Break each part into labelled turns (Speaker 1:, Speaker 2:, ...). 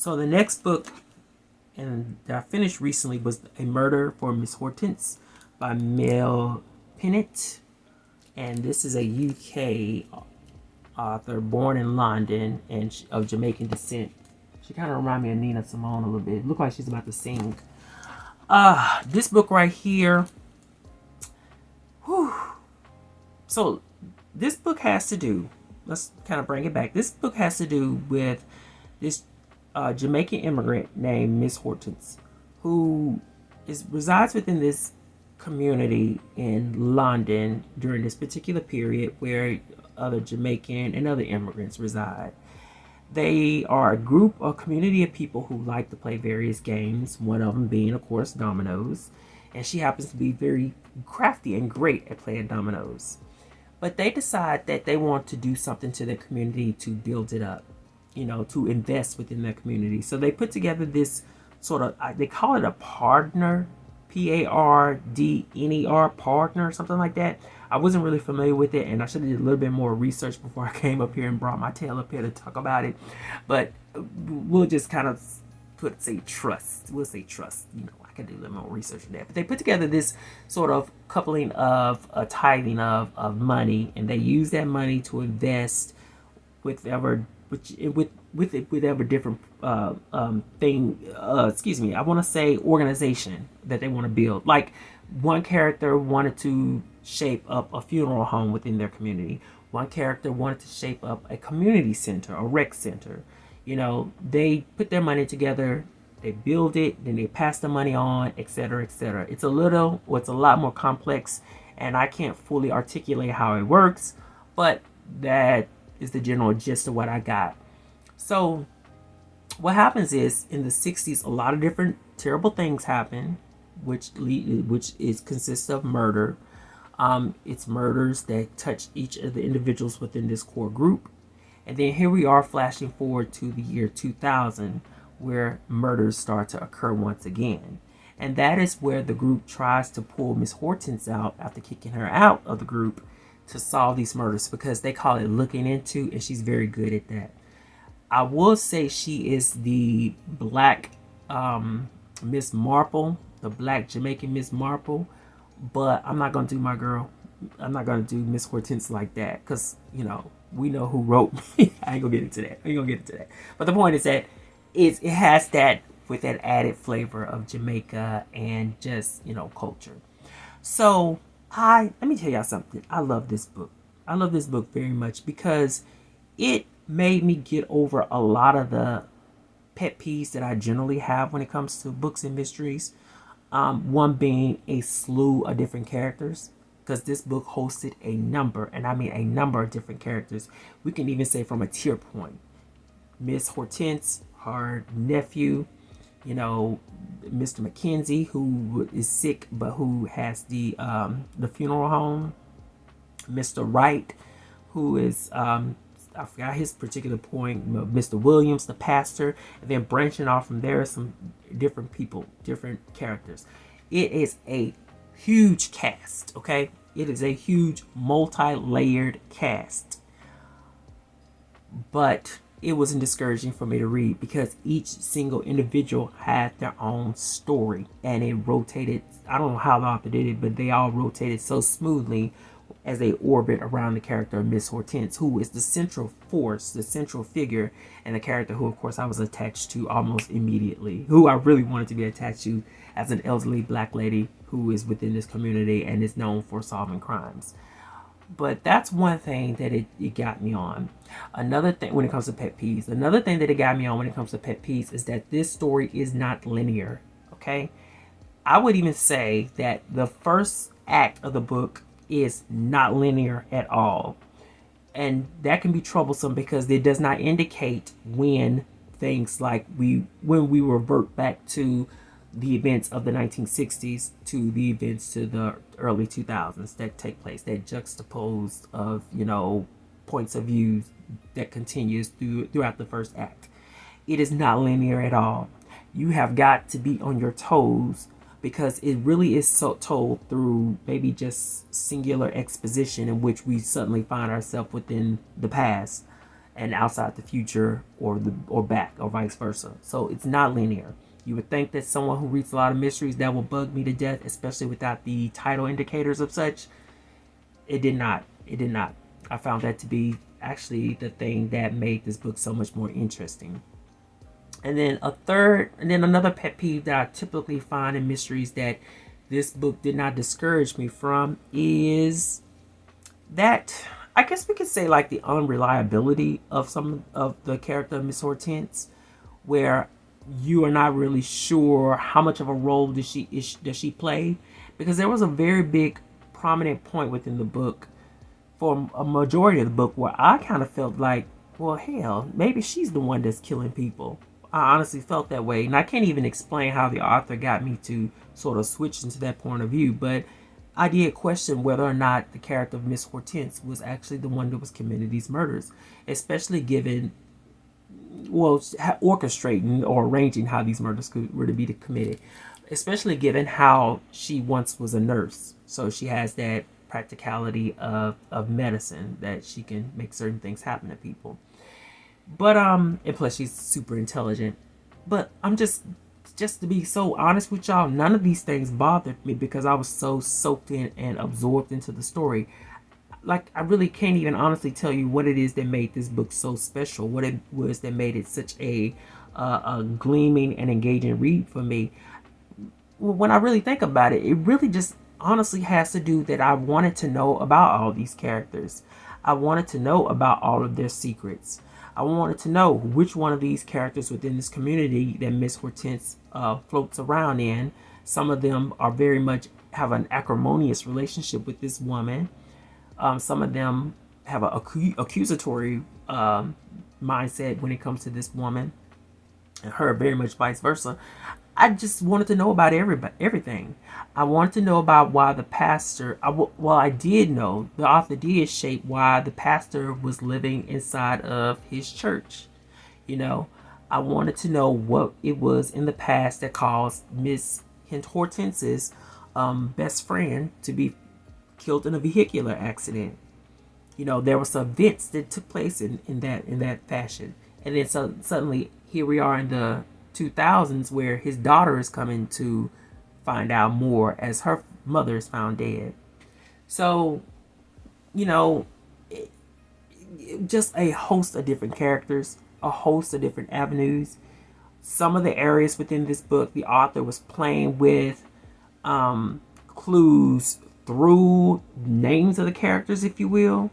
Speaker 1: So the next book and that I finished recently was A Murder for Miss Hortense by Mel Pennant. And this is a UK author born in London and of Jamaican descent. She kind of reminds me of Nina Simone a little bit. Look like she's about to sing. This book right here. Whew. So this book has to do, let's kind of bring it back. This book has to do with this Jamaican immigrant named Miss Hortense, who resides within this community in London during this particular period where other Jamaican and other immigrants reside. They are a group or community of people who like to play various games, one of them being, of course, dominoes. And she happens to be very crafty and great at playing dominoes. But they decide that they want to do something to their community to build it up, to invest within their community. So they put together this sort of, they call it a partner, Pardner, partner, something like that. I wasn't really familiar with it, and I should have did a little bit more research before I came up here and brought my tail up here to talk about it. But we'll just kind of say trust. We'll say trust. I can do a little more research on that. But they put together this sort of coupling of a tithing of money, and they use that money to invest with whatever different thing. I want to say organization that they want to build. Like one character wanted to shape up a funeral home within their community. One character wanted to shape up a community center, a rec center. They put their money together, they build it, then they pass the money on, etc., etc. It's a lot more complex, and I can't fully articulate how it works, but that is the general gist of what I got. So what happens is in the 60s, a lot of different terrible things happen, which consists of murder. It's murders that touch each of the individuals within this core group. And then here we are flashing forward to the year 2000, where murders start to occur once again. And that is where the group tries to pull Miss Hortense out after kicking her out of the group to solve these murders, because they call it looking into, and she's very good at that. I will say she is the black Miss Marple, the black Jamaican Miss Marple, but I'm not going to do my girl. I'm not going to do Miss Hortense like that, because, we know who wrote me. I ain't going to get into that. But the point is that it has that, with that added flavor of Jamaica and just, culture. So let me tell y'all something. I love this book. I love this book very much because it made me get over a lot of the pet peeves that I generally have when it comes to books and mysteries. One being a slew of different characters, because this book hosted a number, and I mean a number of different characters. We can even say from a tier point. Miss Hortense, her nephew, Mr. Mackenzie, who is sick but who has the funeral home. Mr. Wright, who is I forgot his particular point. Mr. Williams, the pastor, and then branching off from there, some different people, different characters. It is a huge cast, okay? It is a huge multi-layered cast. But it wasn't discouraging for me to read because each single individual had their own story, and it rotated. I don't know how the author did it, but they all rotated so smoothly as they orbit around the character of Miss Hortense, who is the central force, the central figure, and the character who, of course, I was attached to almost immediately, who I really wanted to be attached to as an elderly black lady who is within this community and is known for solving crimes. But that's one thing that it got me on. Another thing when it comes to pet peeves, another thing that it got me on when it comes to pet peeves is that this story is not linear, okay? I would even say that the first act of the book is not linear at all. And that can be troublesome because it does not indicate when things like when we revert back to the events of the 1960s to the events to the early 2000s that take place, that juxtapose of, points of view that continues throughout the first act. It is not linear at all. You have got to be on your toes because it really is so told through maybe just singular exposition in which we suddenly find ourselves within the past and outside the future, or back, or vice versa. So it's not linear. You would think that someone who reads a lot of mysteries, that will bug me to death, especially without the title indicators of such. It did not. It did not. I found that to be actually the thing that made this book so much more interesting. And then another pet peeve that I typically find in mysteries that this book did not discourage me from is that, I guess we could say, like, the unreliability of some of the character of Miss Hortense, where you are not really sure how much of a role does she play, because there was a very big prominent point within the book, for a majority of the book, where I kind of felt like, well, hell, maybe she's the one that's killing people. I honestly felt that way, and I can't even explain how the author got me to sort of switch into that point of view, but I did question whether or not the character of Miss Hortense was actually the one that was committing these murders, especially given, well, orchestrating or arranging how these murders were to be committed, especially given how she once was a nurse. So she has that practicality of medicine, that she can make certain things happen to people. But and plus she's super intelligent. But I'm just to be so honest with y'all, none of these things bothered me because I was so soaked in and absorbed into the story. Like, I really can't even honestly tell you what it is that made this book so special, what it was that made it such a gleaming and engaging read for me. When I really think about it, it really just honestly has to do that I wanted to know about all these characters. I wanted to know about all of their secrets. I wanted to know which one of these characters within this community that Miss Hortense floats around in. Some of them are very much have an acrimonious relationship with this woman. Some of them have an accusatory mindset when it comes to this woman, and her very much vice versa. I just wanted to know about everything. I wanted to know about why the pastor, well, I did know, the author did shape why the pastor was living inside of his church. You know, I wanted to know what it was in the past that caused Miss Hortense's best friend to be killed in a vehicular accident. You know, there were some events that took place in that fashion. And then suddenly here we are in the 2000s, where his daughter is coming to find out more as her mother is found dead. So, you know, just a host of different characters, a host of different avenues. Some of the areas within this book, the author was playing with clues through names of the characters, if you will.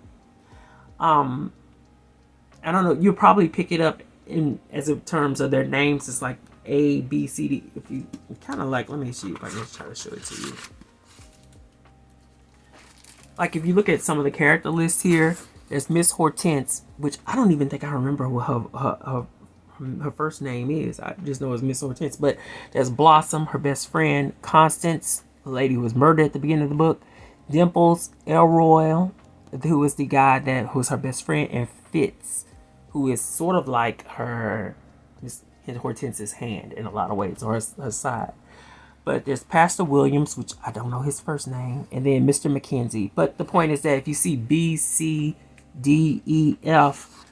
Speaker 1: I don't know, you'll probably pick it up in as in terms of their names. It's like A, B, C, D. If you kind of like, let me see if I can try to show it to you. Like, if you look at some of the character lists here, there's Miss Hortense, which I don't even think I remember what her first name is. I just know it's Miss Hortense. But there's Blossom, her best friend; Constance, the lady who was murdered at the beginning of the book; Dimples; Elroy, who was the guy who was her best friend; and Fitz, who is sort of like her Miss Hortense's hand in a lot of ways, or her side. But there's Pastor Williams, which I don't know his first name, and then Mr. McKenzie. But the point is that if you see B, C, D, E, F,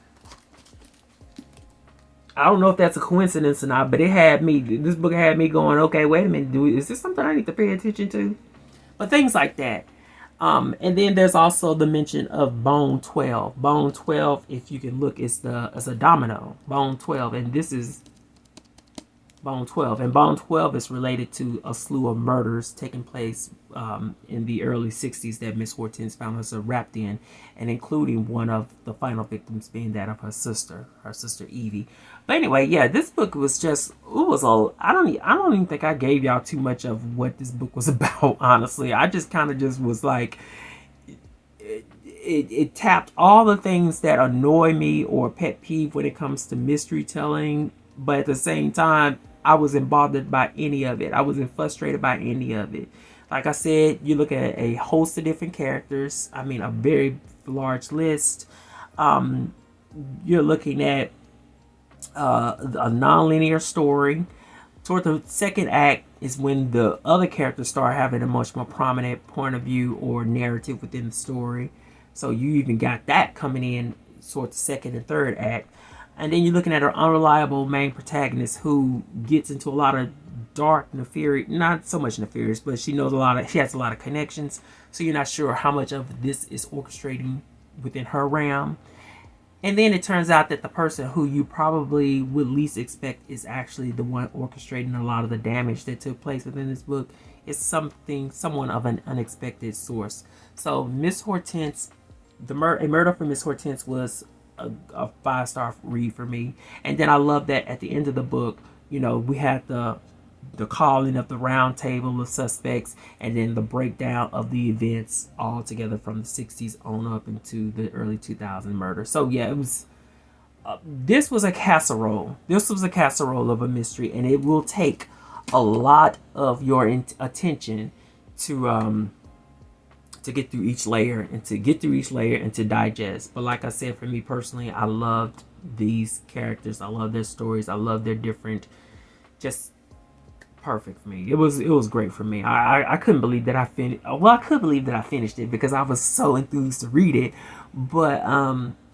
Speaker 1: I don't know if that's a coincidence or not, but this book had me going, okay, wait a minute, is this something I need to pay attention to? But things like that. And then there's also the mention of Bone 12. Bone 12, if you can look, is a domino. Bone 12, and this is Bone 12. And Bone 12 is related to a slew of murders taking place in the early 60s that Miss Hortense found herself wrapped in, and including one of the final victims being that of her sister Evie. But anyway, yeah, this book was just, I don't even think I gave y'all too much of what this book was about, honestly. I just kind of just was like, it tapped all the things that annoy me or pet peeve when it comes to mystery telling, but at the same time, I wasn't bothered by any of it. I wasn't frustrated by any of it. Like I said, you look at a host of different characters. I mean, a very large list. You're looking at a non-linear story. Toward the second act is when the other characters start having a much more prominent point of view or narrative within the story. So you even got that coming in sort of second and third act. And then you're looking at our unreliable main protagonist who gets into a lot of dark, nefarious, not so much nefarious, but she has a lot of connections. So you're not sure how much of this is orchestrating within her realm. And then it turns out that the person who you probably would least expect is actually the one orchestrating a lot of the damage that took place within this book. Is someone of an unexpected source. So Miss Hortense, A Murder for Miss Hortense was a 5-star read for me. And then I love that at the end of the book, we had the calling of the round table of suspects, and then the breakdown of the events all together from the 60s on up into the early 2000s murder. So yeah, it was this was a casserole. This was a casserole of a mystery, and it will take a lot of your attention to get through each layer and to digest. But like I said, for me personally, I loved these characters. I love their stories. I love their different, just perfect for me. It was great for me. I couldn't believe that I finished. Well, I could believe that I finished it because I was so enthused to read it. But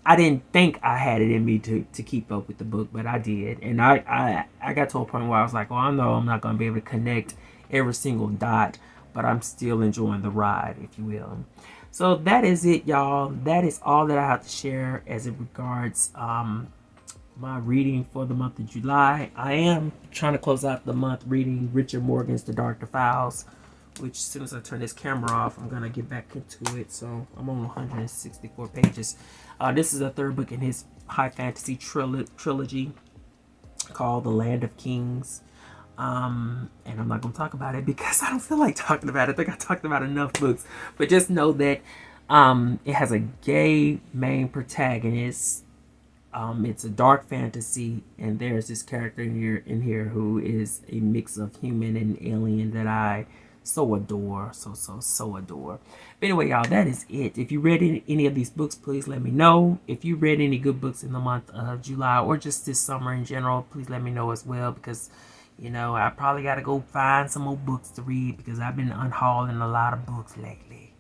Speaker 1: I didn't think I had it in me to keep up with the book, but I did. And I got to a point where I was like, well, I know I'm not going to be able to connect every single dot, but I'm still enjoying the ride, if you will. So that is it, y'all. That is all that I have to share as it regards my reading for the month of July. I am trying to close out the month reading Richard Morgan's The Dark Defiles, which as soon as I turn this camera off, I'm going to get back into it. So I'm on 164 pages. This is the third book in his high fantasy trilogy called The Land of Kings. And I'm not going to talk about it because I don't feel like talking about it. I think I talked about enough books. But just know that it has a gay main protagonist. It's a dark fantasy, and there's this character in here who is a mix of human and alien that I so adore, so adore. But anyway, y'all, that is it. If you read any of these books, please let me know. If you read any good books in the month of July or just this summer in general, please let me know as well, because I probably got to go find some more books to read because I've been unhauling a lot of books lately.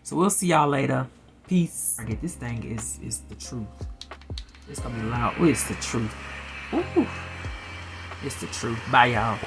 Speaker 1: So we'll see y'all later. Peace. This thing is the truth. It's gonna be loud. Oh, it's the truth. Ooh, it's the truth. Bye, y'all.